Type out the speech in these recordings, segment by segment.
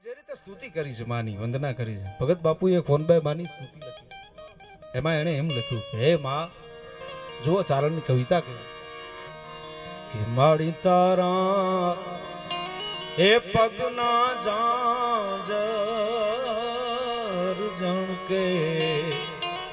જે રીતે સ્તુતિ કરી છે માની વંદના કરી છે ભગત બાપુએ કોનબાઈ માની સ્તુતિ લખી એમાં એણે એમ લખ્યું કે હે માં જુઓ ચારણની કવિતા કહી કે માડી તારા એ પગના જાંજર જણકે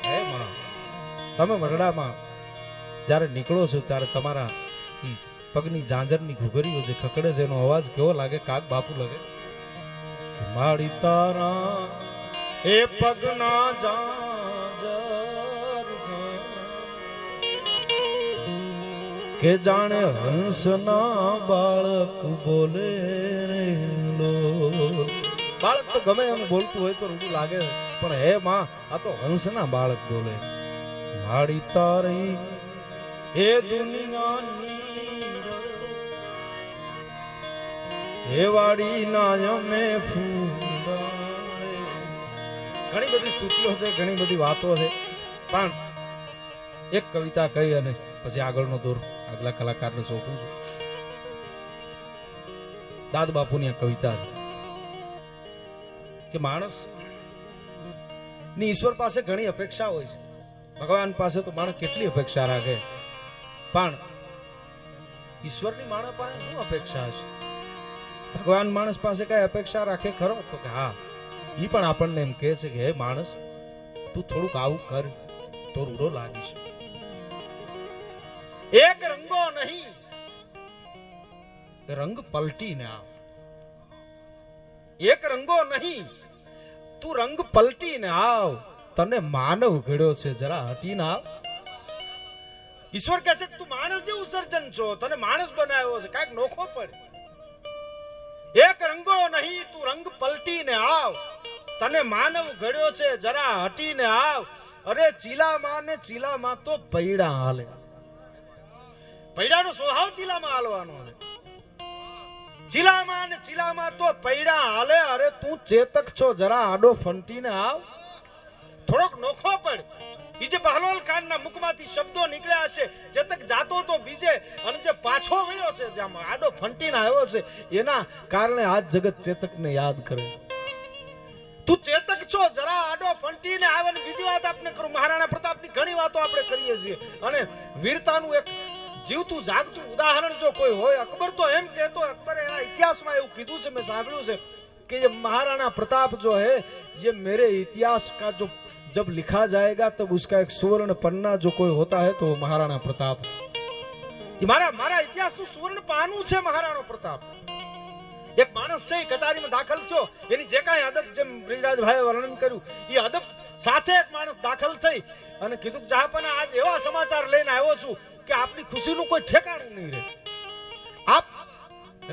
હે માં તમે મરડામાં જ્યારે નીકળો છો ત્યારે તમારા પગની જાંજરની ઘૂઘરીઓ જે ખકડે છે એનો અવાજ કેવો લાગે કાગ બાપુ લાગે માડી તારા એ પગના જાંજર કે જાણે હંસના બાળક બોલે રે લો બાળક તો ગમે એમ બોલતું હોય તો રૂડું લાગે પણ હે માં આ તો હંસના બાળક બોલે માડી તારી એ દુનિયાની હે વાડી ના અમે ઘણી બધી સ્તુતિઓ છે ઘણી બધી વાતો છે પણ એક કવિતા કહી અને પછી આગળનો દોર આગલા કલાકારને સોંપું છું. દાદ બાપુની આ કવિતા છે કે માણસ ની ઈશ્વર પાસે ઘણી અપેક્ષા હોય છે. ભગવાન પાસે તો માણસ કેટલી અપેક્ષા રાખે પણ ઈશ્વરની માણસ પાસે શું અપેક્ષા છે? ભગવાન માણસ પાસે કઈ અપેક્ષા રાખે ખરો? તો કે હા, ઈ પણ આપણને એમ કહે છે કે હે માણસ તું થોડુંક આવું કર તો રૂડો લાગીશ. એક રંગો નહીં રંગ પલટીને આવ. એક રંગો નહીં તું રંગ પલટીને આવ. તને માનવ ઘડ્યો છે જરા હટીને આવ. ઈશ્વર કહે છે તું માણસ જેવું સર્જન છો, તને માણસ બનાવ્યો છે, કાંઈક નોખો પડે. એક રંગો નહીં તું રંગ પલટીને આવ. તને માનવ ઘડ્યો છે જરા હટીને આવ. અરે ચીલામાં ને ચીલામાં તો પૈડા હાલે. પૈડાનો સ્વભાવ ચીલામાં હાલવાનો છે. ચીલામાં ને ચીલામાં તો પૈડા હાલે. અરે તું ચેતક છો જરા આડો ફંટીને આવ. થોડોક નોખો પડ. ઈ જે બહલોલ ખાનના મુખમાંથી શબ્દો નીકળ્યા છે ચેતક જાતો તો બીજે અને જે પાછો વળ્યો છે જે આડો ફંટીને આવ્યો છે એના કારણે આજ જગત ચેતકને યાદ કરે. તું ચેતક છો જરા આડો ફંટીને આવે. ને બીજી વાત આપણે કરું, મહારાણા પ્રતાપની ઘણી વાતો આપણે કરીએ છીએ અને વીરતાનું એક જીવતું જાગતું ઉદાહરણ જો કોઈ હોય, અકબર તો એમ કહેતો, અકબરે એના ઇતિહાસમાં એવું કીધું છે, મેં સાંભળ્યું છે कि ये महाराणा प्रताप जो है ये मेरे इतिहास का जो जब लिखा जाएगा तब उसका एक सुवर्ण पन्ना जो कोई होता है तो महाराणा प्रताप. ये मारा इतिहास નું સુવર્ણ પાનું છે મહારાણો પ્રતાપ. એક માણસ છે કચેરીમાં દાખલ થયો, એની જે કાંઈ અદબ જેમ બ્રિજરાજભાઈએ વર્ણન કર્યું એ અદબ સાથે એક માણસ દાખલ થઈ અને કીધું કે જહાપના આજ એવા સમાચાર લઈને આવ્યો છું કે આપની ખુશીનું કોઈ ઠેકાણું નહીં રહે. આપ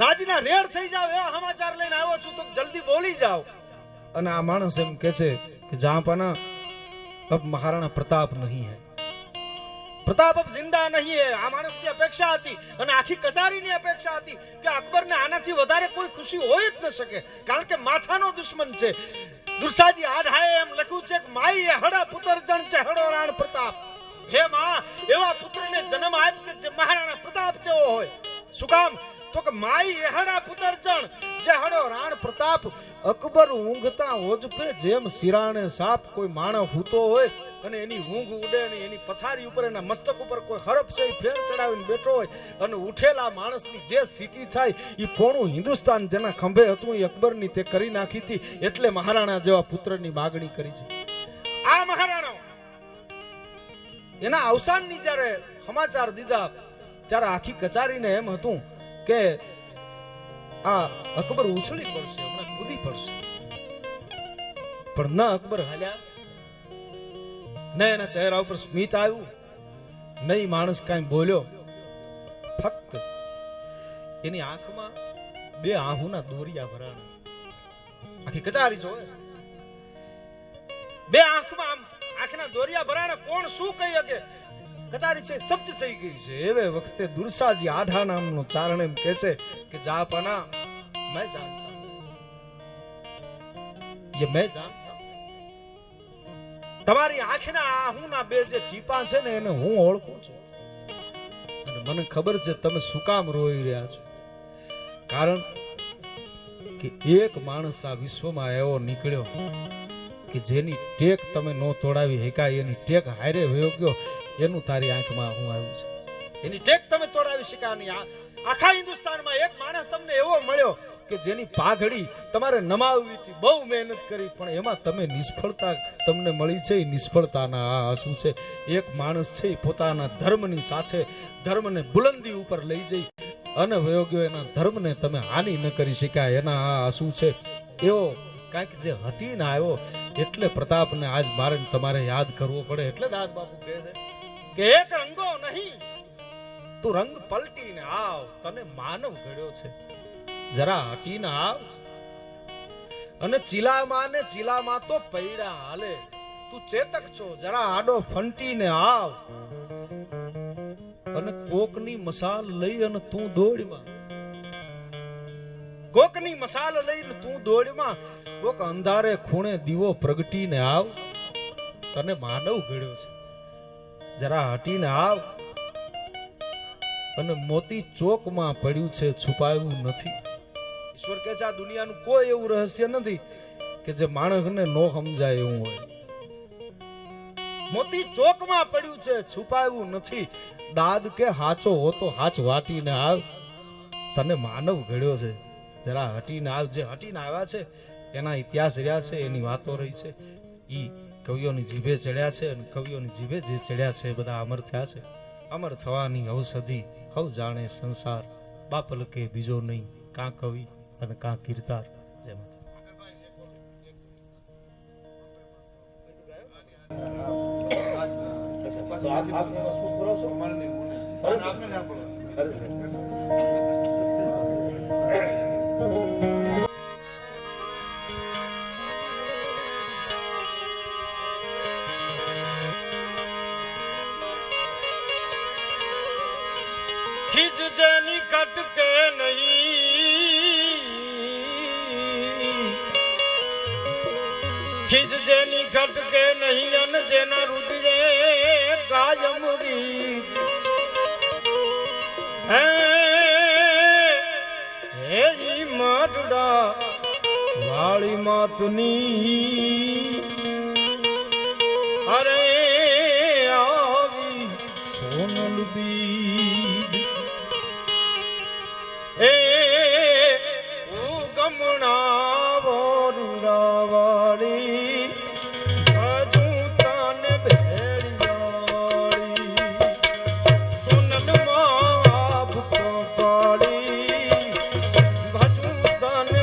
રાજના રેડ થઈ જાવ એવા સમાચાર લઈને આવ્યો છું તો જલ્દી બોલી જાઓ. અને આ માણસ એમ કહે છે કે જહાંપના अब महाराणा प्रताप नहीं है, प्रताप अब जिंदा नहीं है. આ માણસની અપેક્ષા હતી અને આખી કચારીની અપેક્ષા હતી કે અકબરને આનાથી વધારે કોઈ ખુશી હોય જ ન શકે, કારણ કે માથાનો દુશ્મન છે. દુર્સાજી આઢાએ એમ લખ્યું છે કે માઈ હડા પુત્ર જણ છે હડો રાણ પ્રતાપ. હે માં એવા પુત્રને જન્મ આપ કે જે મહારાણા પ્રતાપ જેવો હોય. શું કામ? તો કે માઈ એહડા પુત્ર જણ જે હડો રાણ પ્રતાપ. અકબર ઊંઘતા હોજ પે જેમ સિરાણે સાપ કોઈ માણસ હૂતો હોય અને એની ઊંઘ ઉડે ને એની પથારી ઉપર એના મસ્તક ઉપર કોઈ હરફ છે ફેર ચડાવીને બેઠો હોય અને ઉઠેલા માણસની જે સ્થિતિ થાય એ પોણું હિન્દુસ્તાન જેના ખંભે હતું એ અકબરની તે કરી નાખી હતી. એટલે મહારાણા જેવા પુત્રની માગણી કરી છે. આ મહારાણા એના અવસાનની જ્યારે સમાચાર દીધા ત્યારે આખી કચારીને એમ હતું કે આ અકબર ઉછળી પડશે, હમણાં કૂદી પડશે. પણ ન અકબર હાલ્યા, ન એના ચહેરા ઉપર સ્મિત આવ્યું, નહીં માણસ કાંઈ બોલ્યો. ફક્ત એની આંખમાં બે આહુના દોરિયા ભરાણા. આખી કચારી જોવે, બે આંખમાં આમ આંખના દોરિયા ભરાણા. કોણ શું કહી શકે? કચારી છે સ્તબ્ધ થઈ ગઈ છે. એવે વખતે દુર્સાજી આઢા નામનો ચારણ એમ કહે છે કે જાપના મેં જાણતા, ये मैं जानता, તમારી આંખના આહુના બે જે ટીપા છે ને એને હું ઓળખું છું અને મને ખબર છે તમે શું કામ રોઈ રહ્યા છો. કારણ કે એક માણસ આ વિશ્વમાં એવો નીકળ્યો કે જેની ટેક તમે નો તોડાવી શકાય, એની ટેક હારે વયો ગયો, એનું તારી આંખમાં હું આવ્યું છે. એની ટેક તમે તોડાવી શક્યા નહીં. આખા હિન્દુસ્તાનમાં એક માણસ તમને એવો મળ્યો કે જેની પાઘડી તમારે નમાવવી હતી, બહુ મહેનત કરી, પણ એમાં તમે નિષ્ફળતા તમને મળી છે. એ નિષ્ફળતાના આ આંસુ છે. એક માણસ છે પોતાના ધર્મની સાથે ધર્મને બુલંદી ઉપર લઈ જઈ અને વયો ગયો, એના ધર્મને તમે હાનિ ન કરી શક્યા, એના આ આંસુ છે. એવો કાંઈક જે હટીને આવ્યો, એટલે પ્રતાપને આજ મારે તમારે યાદ કરવો પડે. એટલે દાદ બાપુ કહે છે કે એક રંગો નહીં, તું રંગ પલટીને આવ, તને માનવ ઘડ્યો છે, જરા હટીને આવ. અને ચીલામાં તો પૈડા હાલે, તું ચેતક છો, જરા આડો ફંટીને આવ. અને કોકની મસાલ લઈ અને તું દોડમાં, કોકની મસાલ લઈને તું દોડમાં, કોક અંધારે ખૂણે દીવો પ્રગટીને આવ. તને માનવ ઘડ્યો છે, જરા હટીને આવ. અને મોતી ચોકમાં પડ્યું છે, છુપાયું નથી. ઈશ્વર કહે છે આ દુનિયાનું કોઈ એવું રહસ્ય નથી કે જે માણસને નો સમજાય એવું હોય. મોતી ચોકમાં પડ્યું છે, છુપાયું નથી. દાદ કે હાચો હોતો હાચ વાટીને આવ. તને માનવ ઘડ્યો છે, જરા હટીને આવ. જે હટીને આવ્યા છે એના ઇતિહાસ રહ્યા છે, એની વાતો રહી છે, ઈ કવિઓની જીભે ચડ્યા છે. અને કવિઓની જીભે જે ચડ્યા છે એ બધા અમર થયા છે. અમર થવાની ઔષધિ હવ જાણે સંસાર, બાપલ કે બીજો નહીં, કાં કવિ અને કાં કીર્તાર. જેમાં ખીજ જેની કટકે નહીં, ખીજ જેની કટકે નહીં, અને જેના રુદિયે કાયમ રીજ. હે ઈ માટડા વાળી માતની, અરે આવી સોનલ બીજ. એ ગમણા વરુડા વાળી, હજુ તને ભેળિયાળી, સોનલ માં ભૂકો પાડી, હજુ તને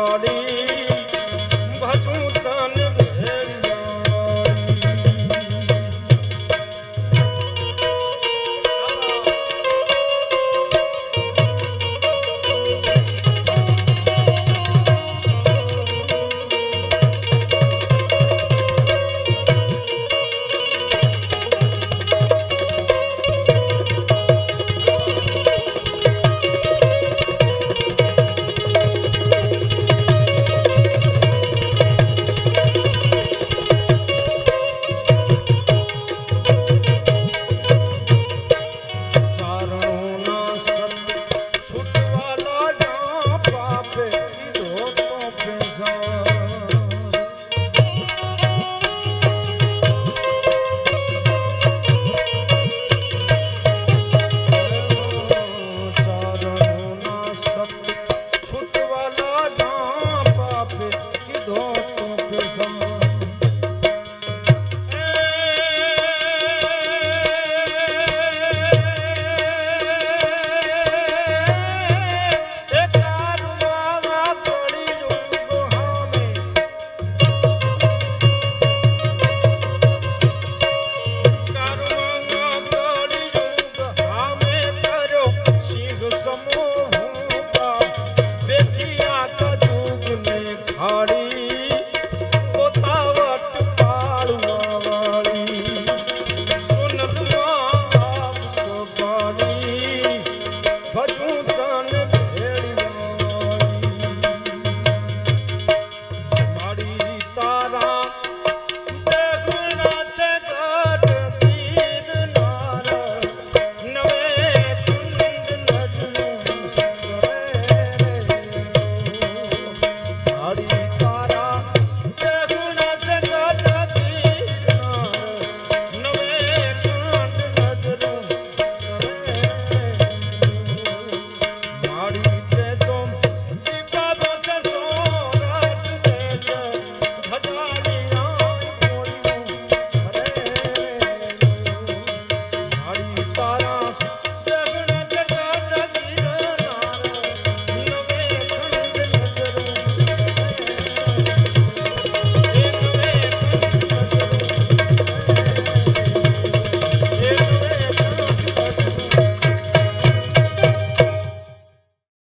વાળી ભજું તને Howdy.